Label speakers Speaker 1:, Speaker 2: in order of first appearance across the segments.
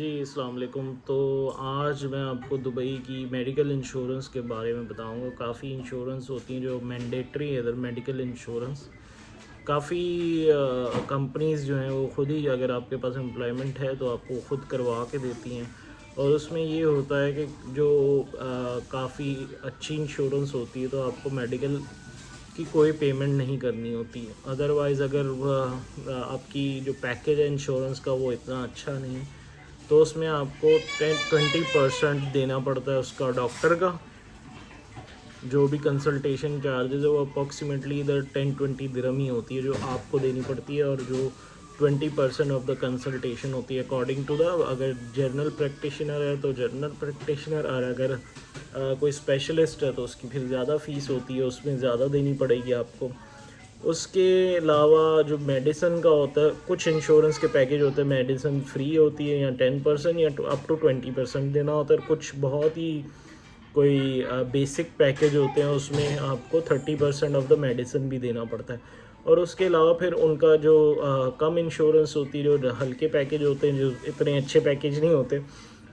Speaker 1: जी, अस्सलाम वालेकुम। तो आज मैं आपको दुबई की मेडिकल इंश्योरेंस के बारे में बताऊंगा। काफ़ी इंश्योरेंस होती हैं जो मैंडेटरी है इधर, मेडिकल इंश्योरेंस। काफ़ी कंपनीज़ जो हैं वो ख़ुद ही, अगर आपके पास एम्प्लॉयमेंट है तो आपको ख़ुद करवा के देती हैं। और उसमें ये होता है कि जो काफ़ी अच्छी इंश्योरेंस होती है तो आपको मेडिकल की कोई पेमेंट नहीं करनी होती है। अदरवाइज़ अगर आपकी जो पैकेज है इंश्योरेंस का वो इतना अच्छा नहीं है तो उसमें आपको 10-20% देना पड़ता है उसका, डॉक्टर का जो भी कंसल्टेशन चार्जेस है वो अप्रॉक्सीमेटली इधर 10-20 दिरहम ही होती है जो आपको देनी पड़ती है। और जो 20% ऑफ द कंसल्टेशन होती है अकॉर्डिंग टू द, अगर जर्नल प्रैक्टिशनर है तो जर्नल प्रैक्टिशनर, और अगर कोई स्पेशलिस्ट है तो उसकी फिर ज़्यादा फ़ीस होती है, उसमें ज़्यादा देनी पड़ेगी आपको। उसके अलावा जो मेडिसिन का होता है, कुछ इंश्योरेंस के पैकेज होते हैं मेडिसिन फ्री होती है या 10% या अप टू 20% देना होता है। कुछ बहुत ही कोई बेसिक पैकेज होते हैं उसमें आपको 30% ऑफ द मेडिसिन भी देना पड़ता है। और उसके अलावा फिर उनका जो कम इंश्योरेंस होती है, जो हल्के पैकेज होते हैं, जो इतने अच्छे पैकेज नहीं होते,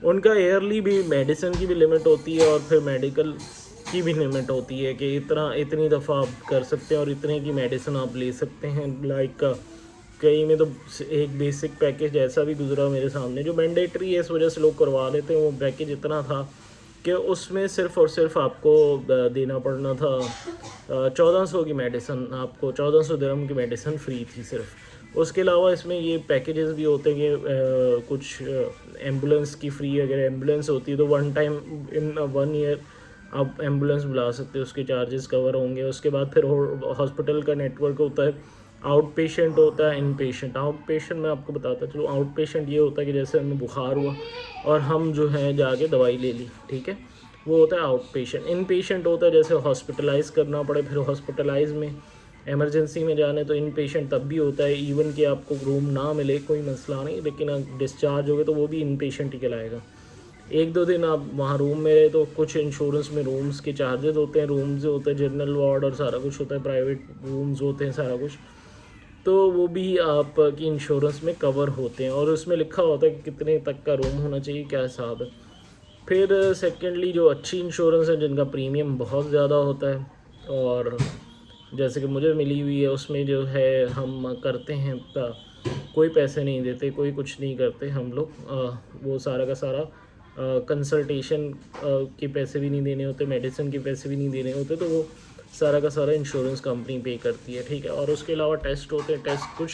Speaker 1: उनका ईयरली भी मेडिसिन की भी लिमिट होती है और फिर मेडिकल की भी लिमिट होती है कि इतनी दफ़ा आप कर सकते हैं और इतने की मेडिसिन आप ले सकते हैं। लाइक कई में तो एक बेसिक पैकेज ऐसा भी गुजरा मेरे सामने जो मैंडेटरी है, इस वजह से लोग करवा लेते हैं। वो पैकेज इतना था कि उसमें सिर्फ़ और सिर्फ आपको देना पड़ना था 1400 की मेडिसिन, आपको 1400 दिरहम की मेडिसिन फ्री थी सिर्फ। उसके अलावा इसमें ये पैकेजेस भी होते हैं कि कुछ एम्बुलेंस की फ्री, अगर एम्बुलेंस होती है तो वन टाइम इन 1 ईयर आप एम्बुलेंस बुला सकते हो, उसके चार्जेस कवर होंगे। उसके बाद फिर हॉस्पिटल का नेटवर्क होता है, आउट पेशेंट होता है, इन पेशेंट। आउट पेशेंट मैं आपको बताता चलो, आउट पेशेंट ये होता है कि जैसे हमें बुखार हुआ और हम जो है जाके दवाई ले ली, ठीक है, वो होता है आउट पेशेंट। इन पेशेंट होता है जैसे हॉस्पिटलाइज़ करना पड़े, फिर हॉस्पिटलाइज में एमरजेंसी में जाने तो इन पेशेंट तब भी होता है। इवन कि आपको रूम ना मिले कोई मसला नहीं, लेकिन डिस्चार्ज हो गए तो वो भी इन पेशेंट ही कहलाएगा। 1-2 दिन आप वहाँ रूम में रहे तो कुछ इंश्योरेंस में रूम्स के चार्जेस होते हैं, रूम्स होते हैं, जनरल वार्ड और सारा कुछ होता है, प्राइवेट रूम्स होते हैं, सारा कुछ, तो वो भी आपकी इंश्योरेंस में कवर होते हैं। और उसमें लिखा होता है कि कितने तक का रूम होना चाहिए, क्या हिसाब है। फिर सेकेंडली जो अच्छी इंश्योरेंस है जिनका प्रीमियम बहुत ज़्यादा होता है, और जैसे कि मुझे मिली हुई है, उसमें जो है हम करते हैं कोई पैसे नहीं देते, कोई कुछ नहीं करते हम लोग। वो सारा का सारा कंसल्टेशन के पैसे भी नहीं देने होते, मेडिसिन के पैसे भी नहीं देने होते, तो वो सारा का सारा इंश्योरेंस कंपनी पे करती है, ठीक है। और उसके अलावा टेस्ट होते हैं, टेस्ट कुछ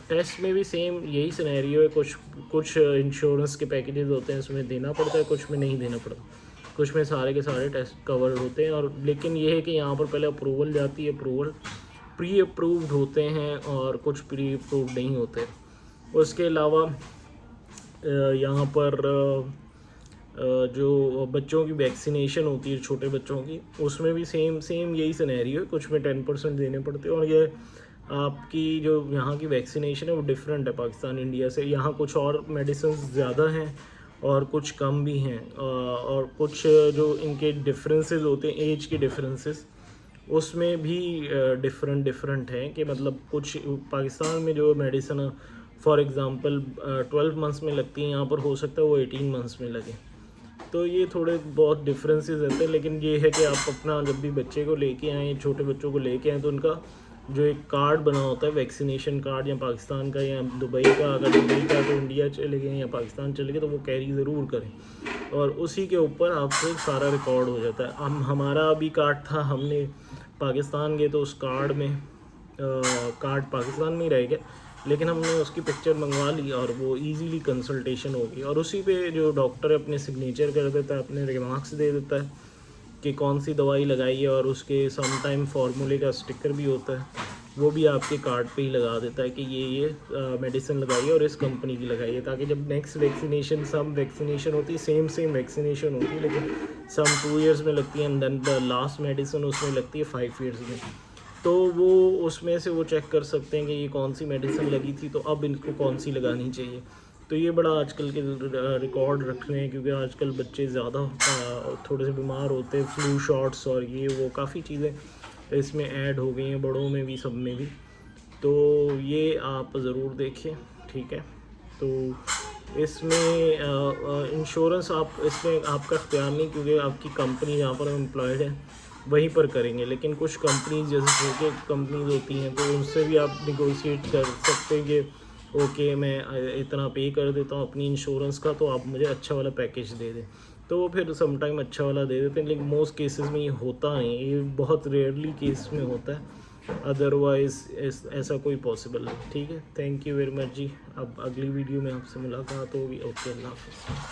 Speaker 1: टेस्ट में भी सेम यही सिनेरियो है। कुछ कुछ इंश्योरेंस के पैकेजेस होते हैं, उसमें देना पड़ता है, कुछ में नहीं देना पड़ता, कुछ में सारे के सारे टेस्ट कवर होते हैं। और लेकिन ये है कि यहाँ पर पहले अप्रूवल जाती है, अप्रूवल प्री अप्रूव्ड होते हैं और कुछ प्री अप्रूव्ड नहीं होते। उसके अलावा यहाँ पर जो बच्चों की वैक्सीनेशन होती है, छोटे बच्चों की, उसमें भी सेम सेम यही सिनेरियो है, कुछ में 10% देने पड़ते हैं। और ये आपकी जो यहाँ की वैक्सीनेशन है वो डिफरेंट है पाकिस्तान इंडिया से। यहाँ कुछ और मेडिसिन ज़्यादा हैं और कुछ कम भी हैं, और कुछ जो इनके डिफरेंसेस होते हैं, एज के डिफरेंसेस, उसमें भी डिफरेंट हैं। कि मतलब कुछ पाकिस्तान में जो मेडिसिन फॉर एग्ज़ाम्पल 12 मंथ्स में लगती हैं, यहाँ पर हो सकता है वो 18 मंथ्स में लगे। तो ये थोड़े बहुत डिफरेंसेस रहते हैं। लेकिन ये है कि आप अपना जब भी बच्चे को लेके आएँ, छोटे बच्चों को लेके आएँ, तो उनका जो एक कार्ड बना होता है, वैक्सीनेशन कार्ड, या पाकिस्तान का या दुबई का, अगर दुबई का तो इंडिया चले गए या पाकिस्तान चले गए तो वो कैरी ज़रूर करें। और उसी के ऊपर आपको सारा रिकॉर्ड हो जाता है। हमारा भी कार्ड था, हमने पाकिस्तान गए तो उस कार्ड में कार्ड पाकिस्तान में ही रह गया, लेकिन हमने उसकी पिक्चर मंगवा ली और वो इजीली कंसल्टेशन हो गई। और उसी पे जो डॉक्टर है अपने सिग्नेचर कर देता है, अपने रिमार्क्स दे देता है कि कौन सी दवाई लगाई है, और उसके सम टाइम फार्मूले का स्टिकर भी होता है, वो भी आपके कार्ड पे ही लगा देता है कि ये मेडिसिन लगाई है और इस कंपनी की लगाई है, ताकि जब नेक्स्ट वैक्सीनेशन, सम वैक्सीनेशन होती है, सेम वैक्सीनेशन होती है, लेकिन सम 2 इयर्स में लगती है and then the last medicine उसमें लगती है 5 इयर्स में। तो वो उसमें से वो चेक कर सकते हैं कि ये कौन सी मेडिसिन लगी थी, तो अब इनको कौन सी लगानी चाहिए। तो ये बड़ा आजकल के रिकॉर्ड रख रहे हैं, क्योंकि आजकल बच्चे ज़्यादा थोड़े से बीमार होते हैं, फ्लू शॉट्स और ये वो काफ़ी चीज़ें इसमें ऐड हो गई हैं, बड़ों में भी, सब में भी। तो ये आप ज़रूर देखें, ठीक है। तो इसमें इंश्योरेंस आप इसमें आपका इख्तियार नहीं, क्योंकि आपकी कंपनी जहाँ पर एम्प्लॉयड है वहीं पर करेंगे। लेकिन कुछ कंपनीज जैसे छोटे कंपनीज होती हैं तो उनसे भी आप निगोशिएट कर सकते हैं कि ओके मैं इतना पे कर देता हूँ अपनी इंश्योरेंस का, तो आप मुझे अच्छा वाला पैकेज दे दें। तो वो फिर समटाइम अच्छा वाला दे देते हैं, लेकिन मोस्ट केसेस में ये होता नहीं, ये बहुत रेयरली केस में होता है, अदरवाइज़ ऐसा कोई पॉसिबल नहीं। ठीक है, थैंक यू वेरी मच जी। अब अगली वीडियो में आपसे मुलाकात होगी। ओके, अल्लाह हाफ़िज़।